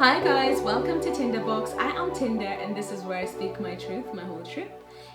Hi guys, welcome to Tinderbox. I am Tinder and this is where I speak my truth, my whole truth,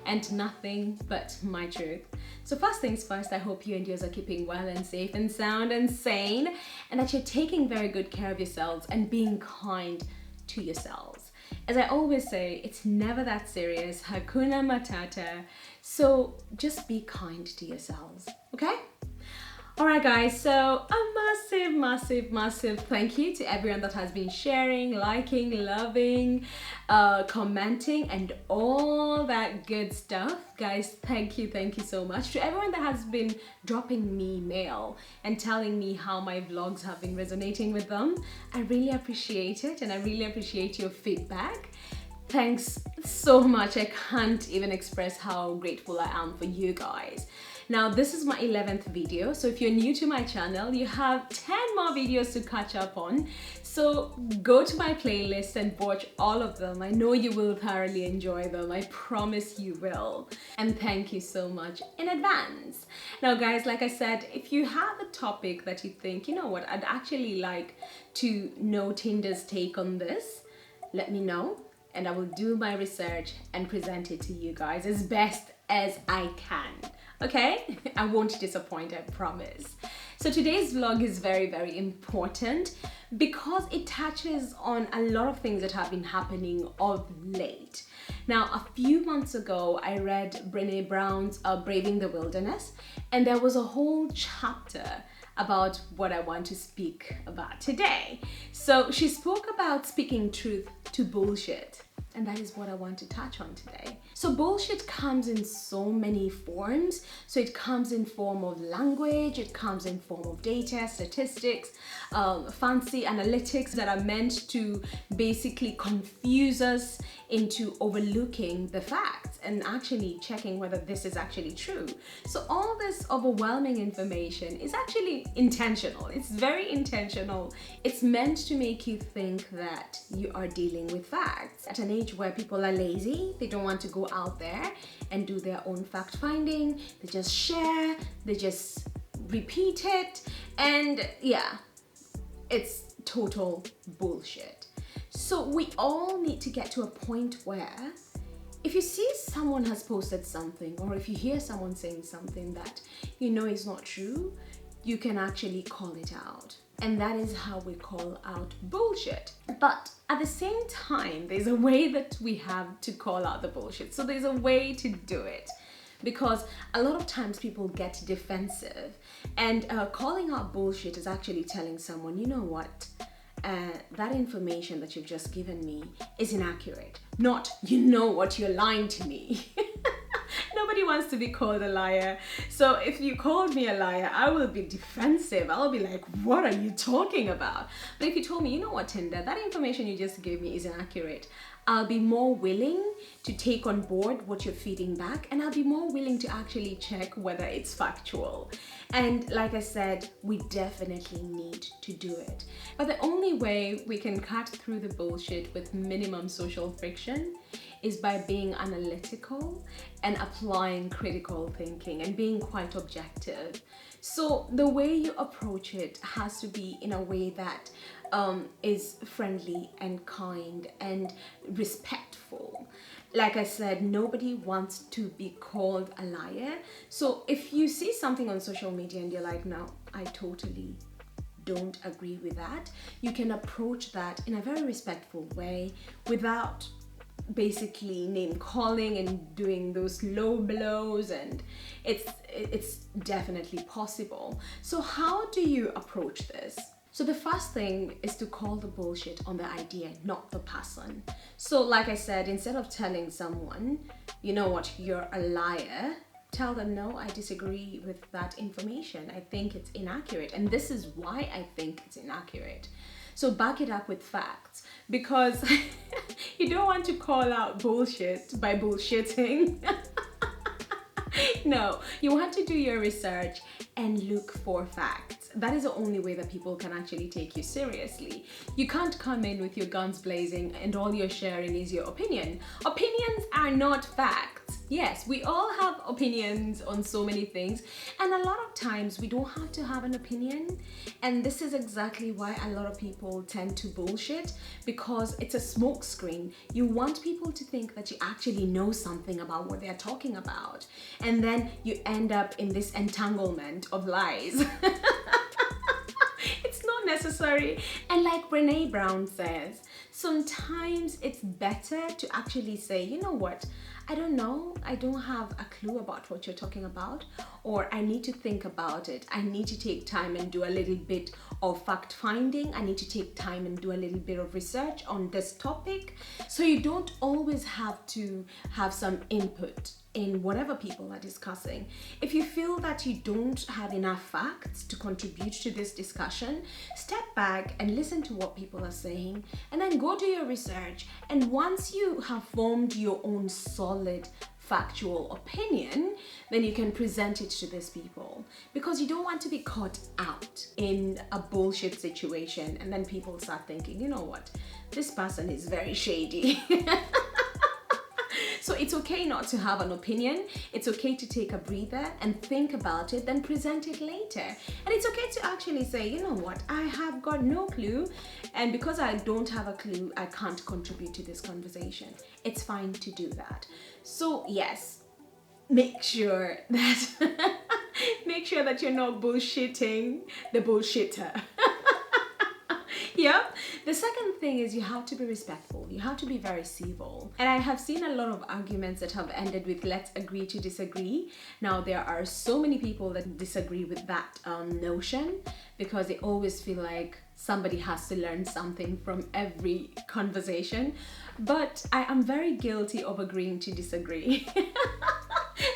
and nothing but my truth. So first things first, I hope you and yours are keeping well and safe and sound and sane, and that you're taking very good care of yourselves and being kind to yourselves. As I always say, it's never that serious, Hakuna Matata, so just be kind to yourselves, okay? Alright guys, so a massive thank you to everyone that has been sharing, liking, loving, commenting and all that good stuff. Guys, thank you so much. To everyone that has been dropping me mail and telling me how my vlogs have been resonating with them, I really appreciate it and I really appreciate your feedback. Thanks so much. I can't even express how grateful I am for you guys. Now, this is my 11th video, so if you're new to my channel, you have 10 more videos to catch up on. So go to my playlist and watch all of them. I know you will thoroughly enjoy them. I promise you will. And thank you so much in advance. Now guys, like I said, if you have a topic that you think, you know what, I'd actually like to know Tinder's take on this, let me know and I will do my research and present it to you guys as best as I can. Okay? I won't disappoint, I promise. So today's vlog is very important because it touches on a lot of things that have been happening of late. Now, a few months ago, I read Brené Brown's Braving the Wilderness, and there was a whole chapter about what I want to speak about today. So she spoke about speaking truth to bullshit. And that is what I want to touch on today. So bullshit comes in so many forms. So it comes in form of language, it comes in form of data, statistics, fancy analytics that are meant to basically confuse us into overlooking the facts and actually checking whether this is actually true. So all this overwhelming information is actually intentional. It's very intentional. It's meant to make you think that you are dealing with facts. At an age where people are lazy, they don't want to go out there and do their own fact finding, they just share, they just repeat it, and yeah, it's total bullshit. So we all need to get to a point where if you see someone has posted something or if you hear someone saying something that you know is not true, you can actually call it out. And that is how we call out bullshit. But at the same time, there's a way that we have to call out the bullshit. So there's a way to do it. Because a lot of times people get defensive. And calling out bullshit is actually telling someone, you know what? That information that you've just given me is inaccurate. Not, you know what, you're lying to me. Nobody wants to be called a liar. So if you called me a liar, I will be defensive. I'll be like, what are you talking about? But if you told me, you know what, Tinder, that information you just gave me is inaccurate, I'll be more willing to take on board what you're feeding back, and I'll be more willing to actually check whether it's factual. And like I said, we definitely need to do it. But the only way we can cut through the bullshit with minimum social friction is by being analytical and applying critical thinking and being quite objective. So the way you approach it has to be in a way that is friendly and kind and respectful. Like I said, nobody wants to be called a liar. So if you see something on social media and you're like, no, I totally don't agree with that, you can approach that in a very respectful way without basically name calling and doing those low blows, and it's definitely possible. So how do you approach this? So the first thing is to call the bullshit on the idea, not the person. So like I said, instead of telling someone, you know what, you're a liar, tell them, no, I disagree with that information. I think it's inaccurate, and this is why I think it's inaccurate. So back it up with facts, because you don't want to call out bullshit by bullshitting. No, you want to do your research and look for facts. That is the only way that people can actually take you seriously. You can't come in with your guns blazing and all you're sharing is your opinion. Opinions are not facts. Yes, we all have opinions on so many things, and a lot of times we don't have to have an opinion. And this is exactly why a lot of people tend to bullshit, because it's a smoke screen. You want people to think that you actually know something about what they're talking about, and then you end up in this entanglement of lies. It's not necessary. And like Brene Brown says, sometimes it's better to actually say, you know what, I don't know, I don't have a clue about what you're talking about, or I need to think about it. I need to take time and do a little bit of fact finding. I need to take time and do a little bit of research on this topic. So you don't always have to have some input in whatever people are discussing. If you feel that you don't have enough facts to contribute to this discussion, step back and listen to what people are saying, and then go do your research. And once you have formed your own solid factual opinion, then you can present it to these people, because you don't want to be caught out in a bullshit situation and then people start thinking, you know what, this person is very shady. So it's okay not to have an opinion. It's okay to take a breather and think about it, then present it later. And it's okay to actually say, you know what, I have got no clue, and because I don't have a clue, I can't contribute to this conversation. It's fine to do that. So yes, make sure that make sure that you're not bullshitting the bullshitter. Yeah. The second thing is you have to be respectful. You have to be very civil. And I have seen a lot of arguments that have ended with let's agree to disagree. Now, there are so many people that disagree with that notion, because they always feel like somebody has to learn something from every conversation. But I am very guilty of agreeing to disagree.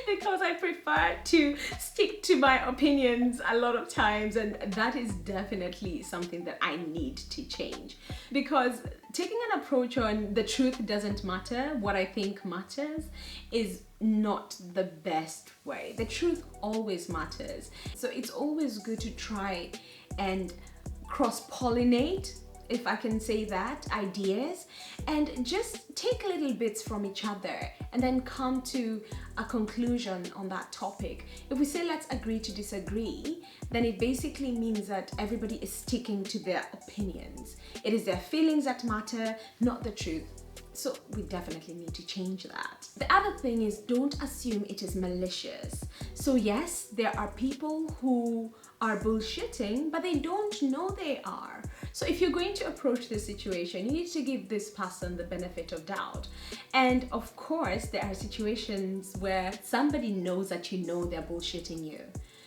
Because I prefer to stick to my opinions a lot of times, and that is definitely something that I need to change. Because taking an approach on the truth doesn't matter, what I think matters, is not the best way. The truth always matters. So it's always good to try and cross-pollinate, if I can say that, ideas, and just take little bits from each other and then come to a conclusion on that topic. If we say let's agree to disagree, then it basically means that everybody is sticking to their opinions. It is their feelings that matter, not the truth. So we definitely need to change that. The other thing is, don't assume it is malicious. So yes, there are people who are bullshitting, but they don't know they are. So if you're going to approach this situation, you need to give this person the benefit of doubt. And of course, there are situations where somebody knows that you know they're bullshitting you.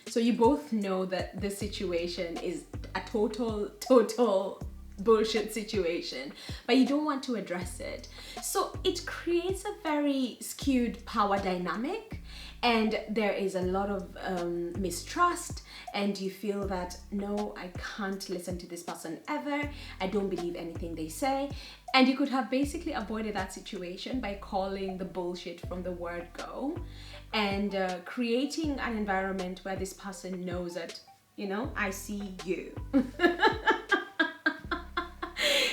So you both know that this situation is a total bullshit situation, but you don't want to address it. So it creates a very skewed power dynamic, and there is a lot of mistrust, and you feel that, no, I can't listen to this person ever. I don't believe anything they say. And you could have basically avoided that situation by calling the bullshit from the word go, and creating an environment where this person knows that, you know, I see you.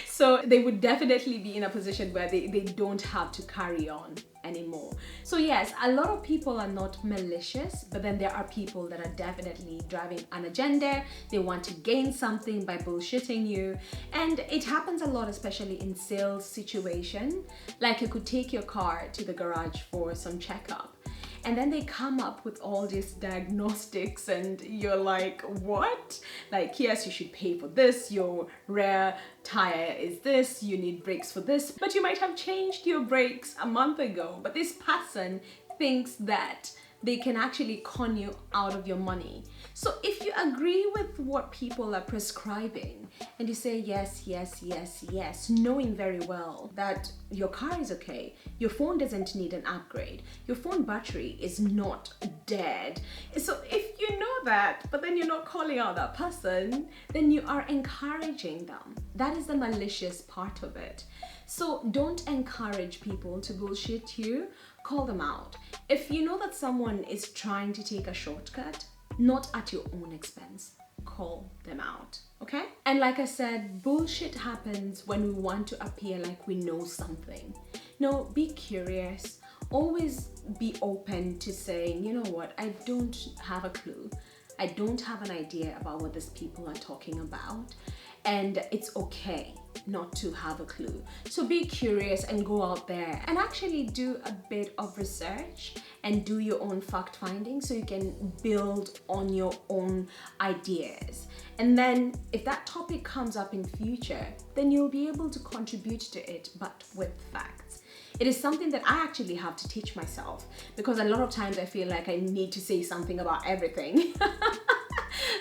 So they would definitely be in a position where they don't have to carry on anymore. So yes, a lot of people are not malicious, but then there are people that are definitely driving an agenda. They want to gain something by bullshitting you. And it happens a lot, especially in sales situation. Like you could take your car to the garage for some checkup, and then they come up with all these diagnostics, and you're like, what? Like, yes, you should pay for this, your rear tire is this, you need brakes for this, but you might have changed your brakes a month ago. But this person thinks that they can actually con you out of your money. So if you agree with what people are prescribing and you say yes, yes, yes, yes, knowing very well that your car is okay, your phone doesn't need an upgrade, your phone battery is not dead. So if you know that, but then you're not calling out that person, then you are encouraging them. That is the malicious part of it. So don't encourage people to bullshit you. Call them out. If you know that someone is trying to take a shortcut, not at your own expense, call them out, okay? And like I said, bullshit happens when we want to appear like we know something. No, be curious. always be open to saying, you know what, I don't have a clue. I don't have an idea about what these people are talking about, and it's okay not to have a clue. So be curious and go out there and actually do a bit of research and do your own fact finding so you can build on your own ideas. And then if that topic comes up in future, then you'll be able to contribute to it, but with facts. It is something that I actually have to teach myself, because a lot of times I feel like I need to say something about everything.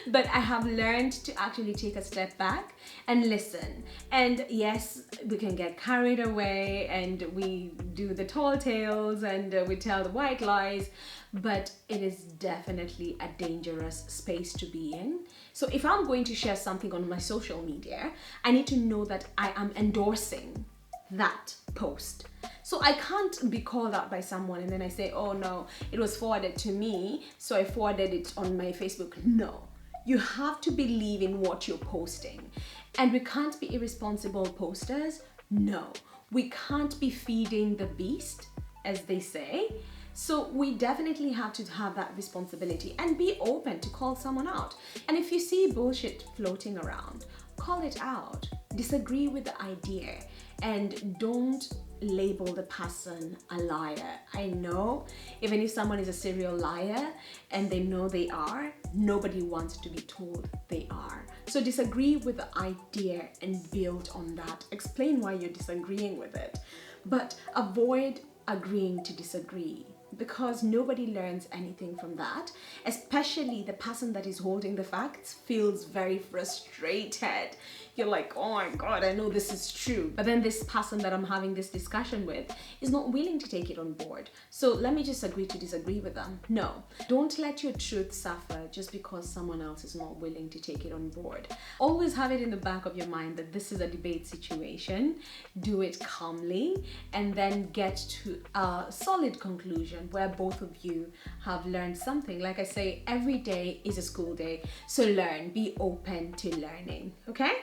But I have learned to actually take a step back and listen. And yes, we can get carried away and we do the tall tales and we tell the white lies, but it is definitely a dangerous space to be in. So if I'm going to share something on my social media, I need to know that I am endorsing that post. So I can't be called out by someone and then I say, oh no, it was forwarded to me, so I forwarded it on my Facebook. No, you have to believe in what you're posting. And we can't be irresponsible posters. No, we can't be feeding the beast, as they say. So we definitely have to have that responsibility and be open to call someone out. And if you see bullshit floating around, call it out. Disagree with the idea and don't label the person a liar. I know even if someone is a serial liar and they know they are, nobody wants to be told they are. So disagree with the idea and build on that. Explain why you're disagreeing with it, but avoid agreeing to disagree, because nobody learns anything from that. Especially the person that is holding the facts feels very frustrated. You're like, oh my God, I know this is true. But then this person that I'm having this discussion with is not willing to take it on board. So let me just agree to disagree with them. No, don't let your truth suffer just because someone else is not willing to take it on board. Always have it in the back of your mind that this is a debate situation. Do it calmly and then get to a solid conclusion where both of you have learned something. Like I say, every day is a school day. So learn, be open to learning, okay?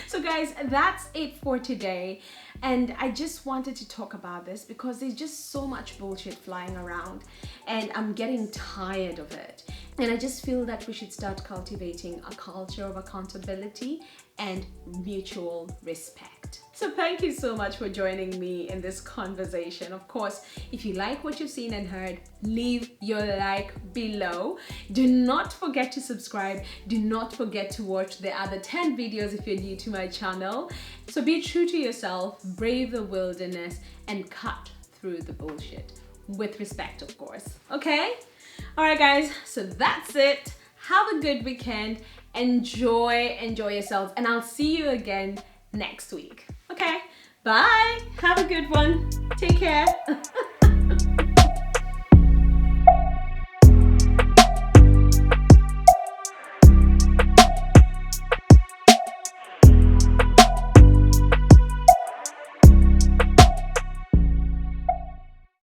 So guys, that's it for today. And I just wanted to talk about this because there's just so much bullshit flying around and I'm getting tired of it. And I just feel that we should start cultivating a culture of accountability and mutual respect. So thank you so much for joining me in this conversation. Of course, if you like what you've seen and heard, leave your like below. Do not forget to subscribe. Do not forget to watch the other 10 videos if you're new to my channel. So be true to yourself, brave the wilderness, and cut through the bullshit. With respect, of course. Okay? Alright guys, so that's it. Have a good weekend. Enjoy yourselves, and I'll see you again next week. Okay, bye. Have a good one. Take care.